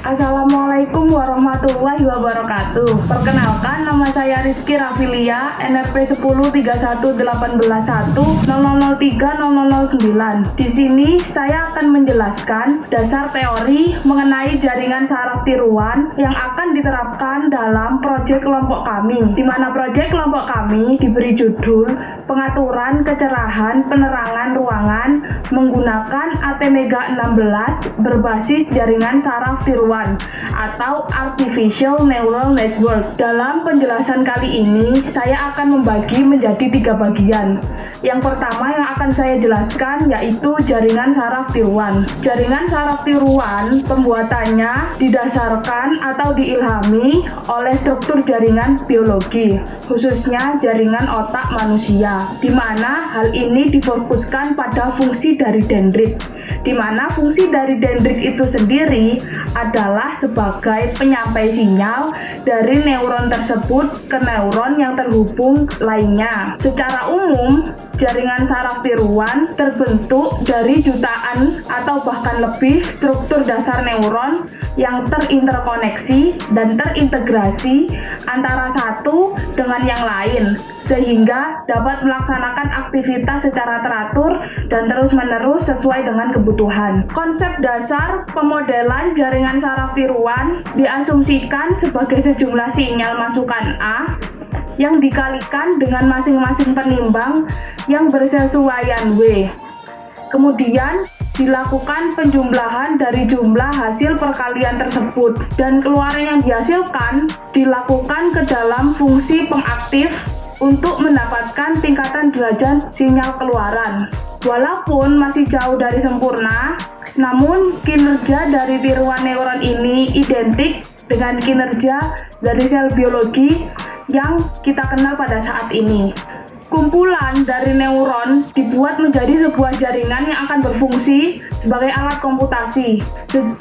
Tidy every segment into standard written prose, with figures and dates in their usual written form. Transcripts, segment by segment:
Assalamualaikum warahmatullahi wabarakatuh. Perkenalkan, nama saya Rizky Rafilia, NRP 10318100030009. Di sini saya akan menjelaskan dasar teori mengenai jaringan saraf tiruan yang akan diterapkan dalam proyek kelompok kami. Di mana proyek kelompok kami diberi judul Pengaturan Kecerahan Penerangan Ruangan menggunakan ATmega 16 berbasis jaringan saraf tiruan atau Artificial Neural Network. Dalam penjelasan kali ini, saya akan membagi menjadi 3 bagian. Yang pertama yang akan saya jelaskan yaitu jaringan saraf tiruan. Jaringan saraf tiruan pembuatannya didasarkan atau diilhami oleh struktur jaringan biologi, khususnya jaringan otak manusia, di mana hal ini difokuskan pada fungsi dari dendrit, di mana fungsi dari dendrit itu sendiri adalah sebagai penyampai sinyal dari neuron tersebut ke neuron yang terhubung lainnya. Secara umum, jaringan saraf tiruan terbentuk dari jutaan atau bahkan lebih struktur dasar neuron yang terinterkoneksi dan terintegrasi antara satu dengan yang lain, sehingga dapat melaksanakan aktivitas secara teratur dan terus-menerus sesuai dengan kebutuhan. Konsep dasar pemodelan jaringan saraf tiruan diasumsikan sebagai sejumlah sinyal masukan A yang dikalikan dengan masing-masing penimbang yang bersesuaian W. Kemudian dilakukan penjumlahan dari jumlah hasil perkalian tersebut, dan keluaran yang dihasilkan dilakukan ke dalam fungsi pengaktif untuk mendapatkan tingkatan derajat sinyal keluaran. Walaupun masih jauh dari sempurna, namun kinerja dari tiruan neuron ini identik dengan kinerja dari sel biologi yang kita kenal pada saat ini. Kumpulan dari neuron dibuat menjadi sebuah jaringan yang akan berfungsi sebagai alat komputasi.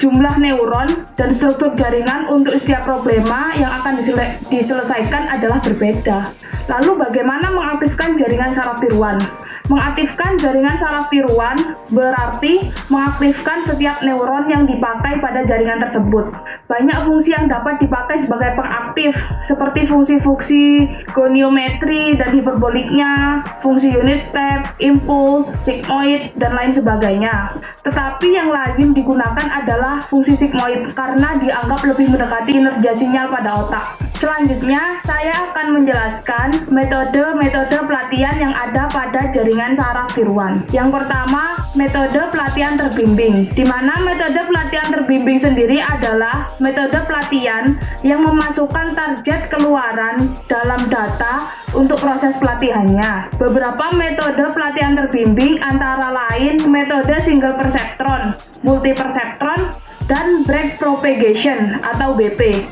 Jumlah neuron dan struktur jaringan untuk setiap problema yang akan diselesaikan adalah berbeda. Lalu bagaimana mengaktifkan jaringan saraf tiruan? Mengaktifkan jaringan saraf tiruan berarti mengaktifkan setiap neuron yang dipakai pada jaringan tersebut. Banyak fungsi yang dapat dipakai sebagai pengaktif, seperti fungsi-fungsi goniometri dan hiperboliknya, fungsi unit step, impuls, sigmoid, dan lain sebagainya. Tetapi yang lazim digunakan adalah fungsi sigmoid karena dianggap lebih mendekati kinerja sinyal pada otak. Selanjutnya, saya akan menjelaskan metode-metode pelatihan yang ada pada jaringan saraf tiruan. Yang pertama, metode pelatihan terbimbing, di mana metode pelatihan terbimbing sendiri adalah metode pelatihan yang memasukkan target keluaran dalam data untuk proses pelatihannya. Beberapa metode pelatihan terbimbing antara lain metode single perceptron, multi perceptron, dan break propagation atau BP.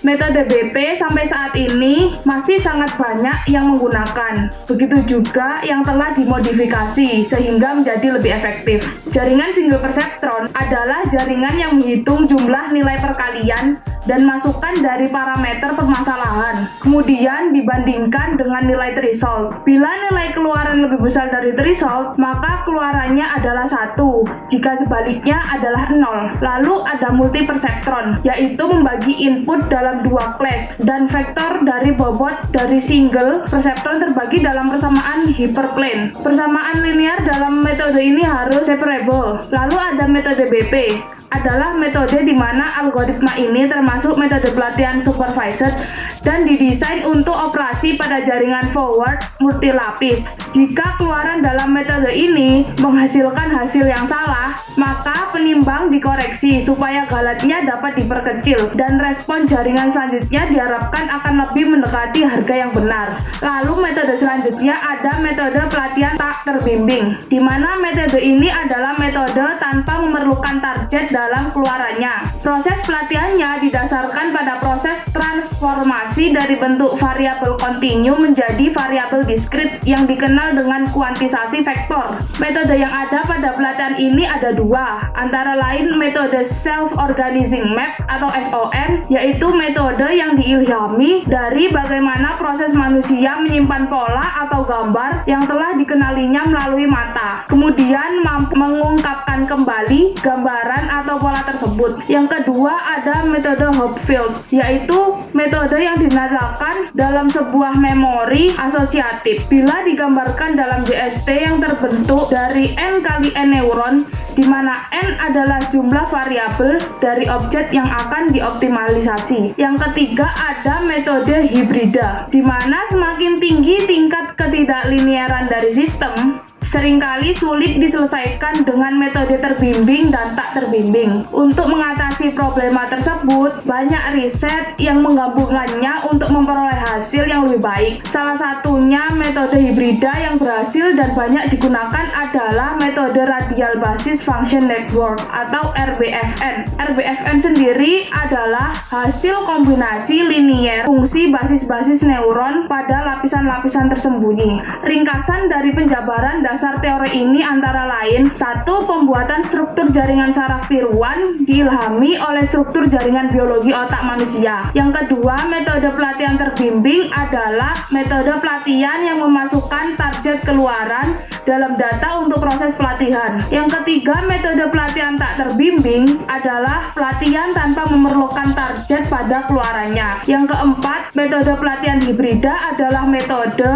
Metode BP sampai saat ini masih sangat banyak yang menggunakan. Begitu juga yang telah dimodifikasi sehingga menjadi lebih efektif. Jaringan single perceptron adalah jaringan yang menghitung jumlah nilai perkalian dan masukan dari parameter permasalahan, kemudian dibandingkan dengan nilai threshold. Bila nilai keluaran lebih besar dari threshold, maka keluarannya adalah 1. Jika sebaliknya adalah 0. Lalu ada multi perceptron, yaitu membagi input dalam 2 class, dan vektor dari bobot dari single perceptron terbagi dalam persamaan hyperplane. Persamaan linear dalam metode ini harus separable. Lalu ada metode BP, adalah metode di mana algoritma ini termasuk metode pelatihan supervised dan didesain untuk operasi pada jaringan forward multilapis. Jika keluaran dalam metode ini menghasilkan hasil yang salah, maka penimbang dikoreksi supaya galatnya dapat diperkecil dan respon jaringan selanjutnya diharapkan akan lebih mendekati harga yang benar. Lalu metode selanjutnya ada metode pelatihan tak terbimbing, di mana metode ini adalah metode tanpa memerlukan target dalam keluarannya. Proses pelatihannya didasarkan pada proses transformasi dari bentuk variabel kontinu menjadi variabel diskrit yang dikenal dengan kuantisasi vektor. Metode yang ada pada pelatihan ini ada dua, antara lain metode Self-Organizing Map atau SOM, yaitu metode yang diilhami dari bagaimana proses manusia menyimpan pola atau gambar yang telah dikenalinya melalui mata, kemudian mampu mengungkapkan kembali gambaran atau pola tersebut. Yang kedua ada metode Hopfield, yaitu metode yang dinamakan dalam sebuah memori asosiatif. Bila digambarkan dalam JST yang terbentuk dari N kali N neuron, di mana N adalah jumlah variabel dari objek yang akan dioptimalisasi. Yang ketiga ada metode hibrida, di mana semakin tinggi tingkat ketidaklinearan dari sistem, seringkali sulit diselesaikan dengan metode terbimbing dan tak terbimbing. Untuk mengatasi problema tersebut, banyak riset yang menggabungkannya untuk memperoleh hasil yang lebih baik. Salah satunya metode hibrida yang berhasil dan banyak digunakan adalah metode Radial Basis Function Network atau RBFN. RBFN sendiri adalah hasil kombinasi linier fungsi basis-basis neuron pada lapisan-lapisan tersembunyi. Ringkasan dari penjabaran dasar teori ini antara lain: 1. Pembuatan struktur jaringan saraf tiruan diilhami oleh struktur jaringan biologi otak manusia. Yang kedua, metode pelatihan terbimbing adalah metode pelatihan yang memasukkan target keluaran dalam data untuk proses pelatihan. Yang ketiga, metode pelatihan tak terbimbing adalah pelatihan tanpa memerlukan target pada keluarannya. Yang keempat, metode pelatihan hibrida adalah metode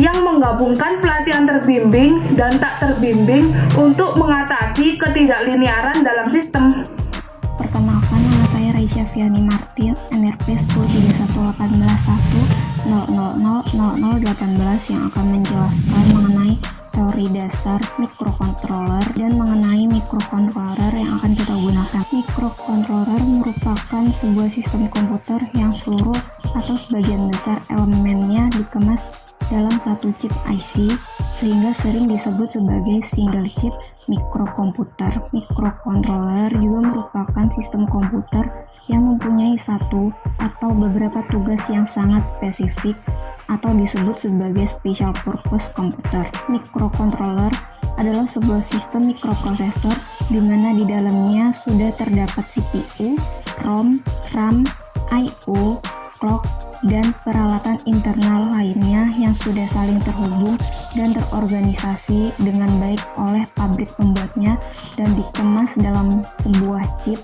yang menggabungkan pelatihan terbimbing dan tak terbimbing untuk mengatasi ketidaklinearan dalam sistem. Perkenalkan, nama saya Raisya Fiani Martin, NRP 103181000018 yang akan menjelaskan mengenai teori dasar mikrokontroler dan mengenai mikrokontroler yang akan kita gunakan. Mikrokontroler merupakan sebuah sistem komputer yang seluruh atau sebagian besar elemennya dikemas dalam satu chip IC, sehingga sering disebut sebagai single chip mikrokomputer. Mikrokontroler juga merupakan sistem komputer yang mempunyai satu atau beberapa tugas yang sangat spesifik atau disebut sebagai special purpose komputer. Mikrokontroler adalah sebuah sistem mikroprosesor di mana di dalamnya sudah terdapat CPU, ROM, RAM, I/O, clock, dan peralatan internal lainnya yang sudah saling terhubung dan terorganisasi dengan baik oleh pabrik pembuatnya dan dikemas dalam sebuah chip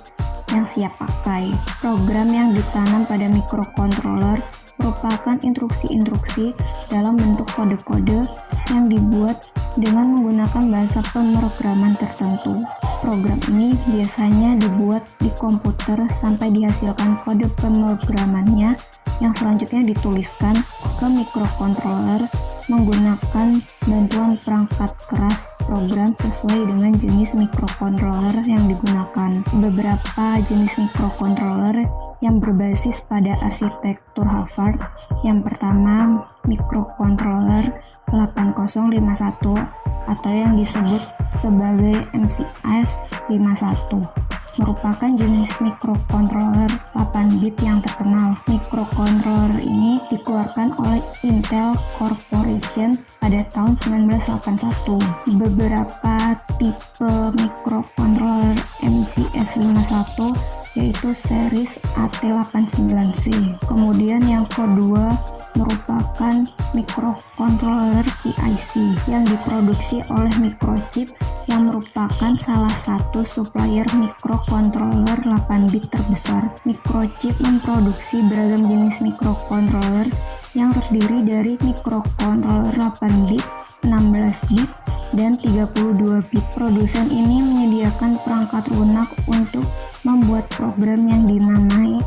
yang siap pakai. Program yang ditanam pada mikrokontroler merupakan instruksi-instruksi dalam bentuk kode-kode yang dibuat dengan menggunakan bahasa pemrograman tertentu. Program ini biasanya dibuat di komputer sampai dihasilkan kode pemrogramannya yang selanjutnya dituliskan ke mikrokontroler menggunakan bantuan perangkat keras program sesuai dengan jenis mikrokontroler yang digunakan. Beberapa jenis mikrokontroler yang berbasis pada arsitektur Harvard. Yang pertama, mikrokontroler 8051 atau yang disebut sebagai MCS 51 merupakan jenis mikrokontroler 8 bit yang terkenal. Mikrokontroler ini dikeluarkan oleh Intel Corporation pada tahun 1981. Beberapa tipe mikrokontroler MCS 51 yaitu series AT89C. Kemudian yang kedua merupakan mikrokontroler PIC yang diproduksi oleh Microchip yang merupakan salah satu supplier mikrokontroler 8 bit terbesar. Microchip memproduksi beragam jenis mikrokontroler yang terdiri dari mikrokontroler 8 bit, 16 bit, dan 32 bit. Produsen ini menyediakan perangkat lunak untuk membuat program yang dinamai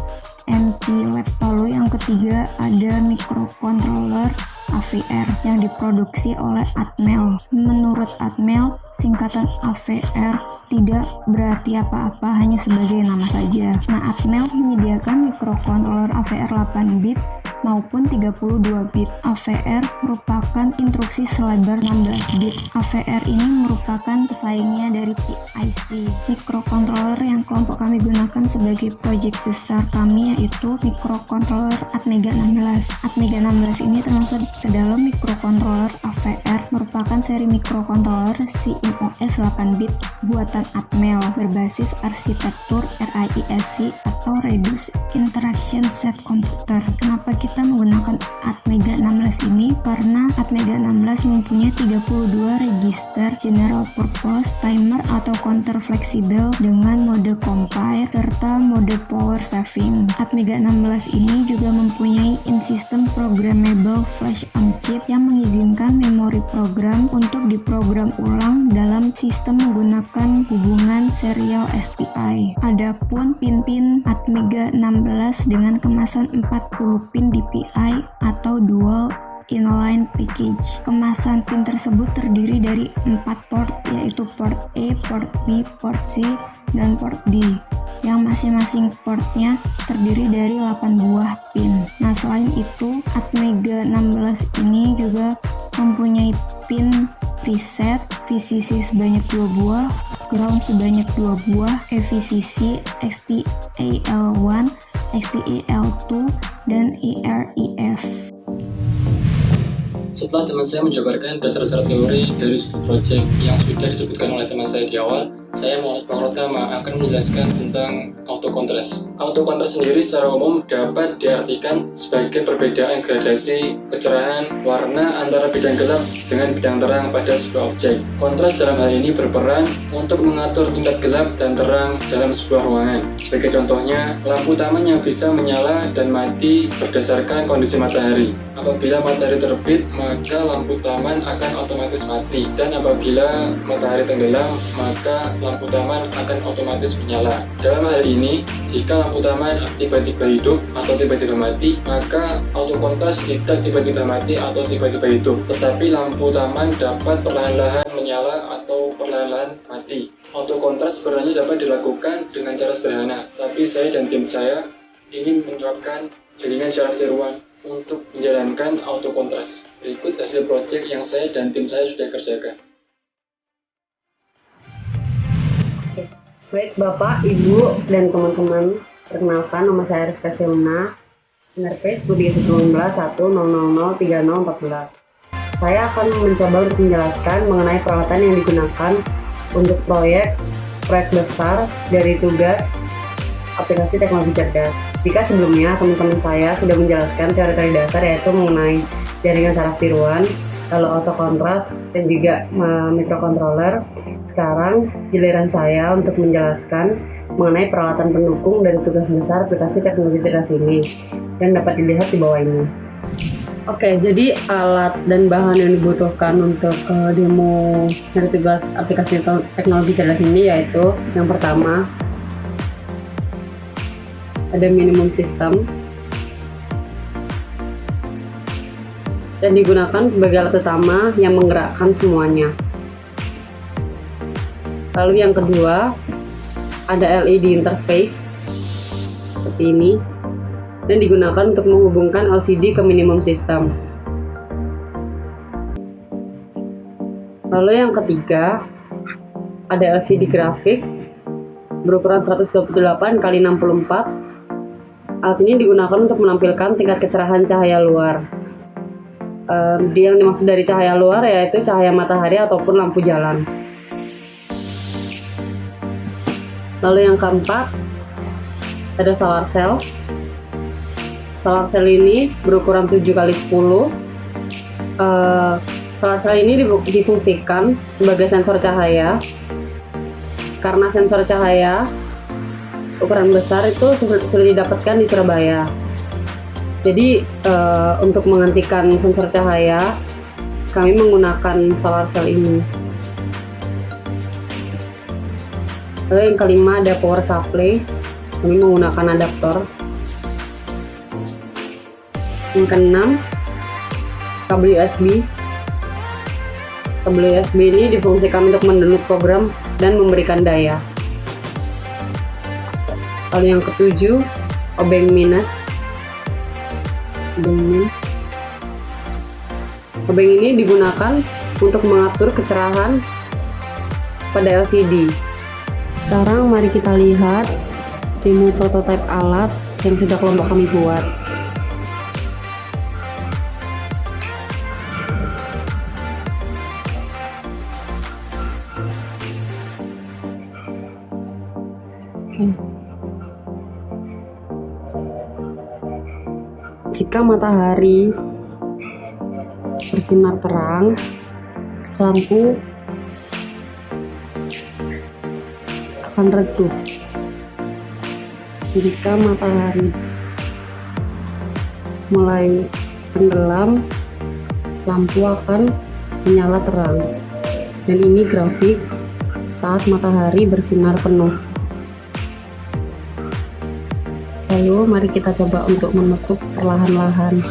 MT-Lab. Lalu yang ketiga ada mikrokontroler AVR yang diproduksi oleh Atmel. Menurut Atmel, singkatan AVR tidak berarti apa-apa, hanya sebagai nama saja. Nah, Atmel menyediakan mikrokontroler AVR 8 bit maupun 32 bit. AVR merupakan instruksi selebar 16 bit. AVR ini merupakan pesaingnya dari PIC. Microcontroller yang kelompok kami gunakan sebagai proyek besar kami yaitu microcontroller Atmega 16. Atmega 16 ini termasuk ke dalam microcontroller AVR, merupakan seri microcontroller CMOS 8 bit buatan Atmel berbasis arsitektur RISC atau Reduced Instruction Set Computer. Kenapa kita menggunakan Atmega 16 ini? Karena Atmega 16 mempunyai 32 register general purpose timer atau counter fleksibel dengan mode compile serta mode power saving. Atmega 16 ini juga mempunyai in-system programmable flash on chip yang mengizinkan memori program untuk diprogram ulang dalam sistem menggunakan hubungan serial SPI. Adapun pin-pin Atmega 16 dengan kemasan 40 pin DPI atau dual inline package. Kemasan pin tersebut terdiri dari 4 port, yaitu port A, port B, port C, dan port D, yang masing-masing portnya terdiri dari 8 buah pin. Nah, selain itu, Atmega 16 ini juga mempunyai pin preset VCC sebanyak 2 buah, ground sebanyak 2 buah, EVCC, XTAL1, XTAL2, dan EREF. Setelah teman saya menjabarkan dasar-dasar teori dari proyek yang sudah disebutkan oleh teman saya di awal, saya Muhammad Pratama akan menjelaskan tentang autokontras. Autokontras sendiri secara umum dapat diartikan sebagai perbedaan gradasi kecerahan warna antara bidang gelap dengan bidang terang pada sebuah objek. Kontras dalam hal ini berperan untuk mengatur tingkat gelap dan terang dalam sebuah ruangan. Sebagai contohnya, lampu taman yang bisa menyala dan mati berdasarkan kondisi matahari. Apabila matahari terbit, maka lampu taman akan otomatis mati, dan apabila matahari tenggelam, maka lampu taman akan otomatis menyala. Dalam hal ini, jika lampu taman tiba-tiba hidup atau tiba-tiba mati, maka autokontras tidak tiba-tiba mati atau tiba-tiba hidup, tetapi lampu taman dapat perlahan-lahan menyala atau perlahan-lahan mati. Autokontras sebenarnya dapat dilakukan dengan cara sederhana, tapi saya dan tim saya ingin menerapkan jaringan syaraf tiruan untuk menjalankan autokontras. Berikut hasil proyek yang saya dan tim saya sudah kerjakan. Baik Bapak, Ibu, dan teman-teman, perkenalkan nama saya Rizka Syamuna, NRP 10.111.100.3014. Saya akan mencoba untuk menjelaskan mengenai peralatan yang digunakan untuk proyek besar dari tugas aplikasi teknologi cerdas. Jika sebelumnya teman-teman saya sudah menjelaskan teori-teori dasar yaitu mengenai jaringan saraf tiruan, lalu autokontras, dan juga microcontroller, sekarang giliran saya untuk menjelaskan mengenai peralatan pendukung dari tugas besar aplikasi teknologi cerdas ini, dan dapat dilihat di bawah ini. Oke, jadi alat dan bahan yang dibutuhkan untuk demo dari tugas aplikasi teknologi cerdas ini yaitu yang pertama, ada minimum system dan digunakan sebagai alat utama yang menggerakkan semuanya. Lalu yang kedua, ada LED interface seperti ini dan digunakan untuk menghubungkan LCD ke minimum system. Lalu yang ketiga, ada LCD grafik berukuran 128 x 64. Alat ini digunakan untuk menampilkan tingkat kecerahan cahaya luar. Yang dimaksud dari cahaya luar yaitu cahaya matahari ataupun lampu jalan. Lalu yang keempat, ada solar cell. Solar cell ini berukuran 7 x 10. Solar cell ini difungsikan sebagai sensor cahaya. Karena sensor cahaya ukuran besar itu sulit didapatkan di Surabaya. Jadi untuk menggantikan sensor cahaya, kami menggunakan solar cell ini. Lalu yang kelima, ada power supply. Kami menggunakan adaptor. Yang keenam, kabel USB. Kabel USB ini difungsikan untuk mendownload program dan memberikan daya. Lalu yang ketujuh, obeng minus. Obeng ini digunakan untuk mengatur kecerahan pada LCD. Sekarang mari kita lihat demo prototipe alat yang sudah kelompok kami buat. Jika matahari bersinar terang, lampu akan redup. Jika matahari mulai tenggelam, lampu akan menyala terang. Dan ini grafik saat matahari bersinar penuh. Lalu mari kita coba untuk menutup perlahan-lahan.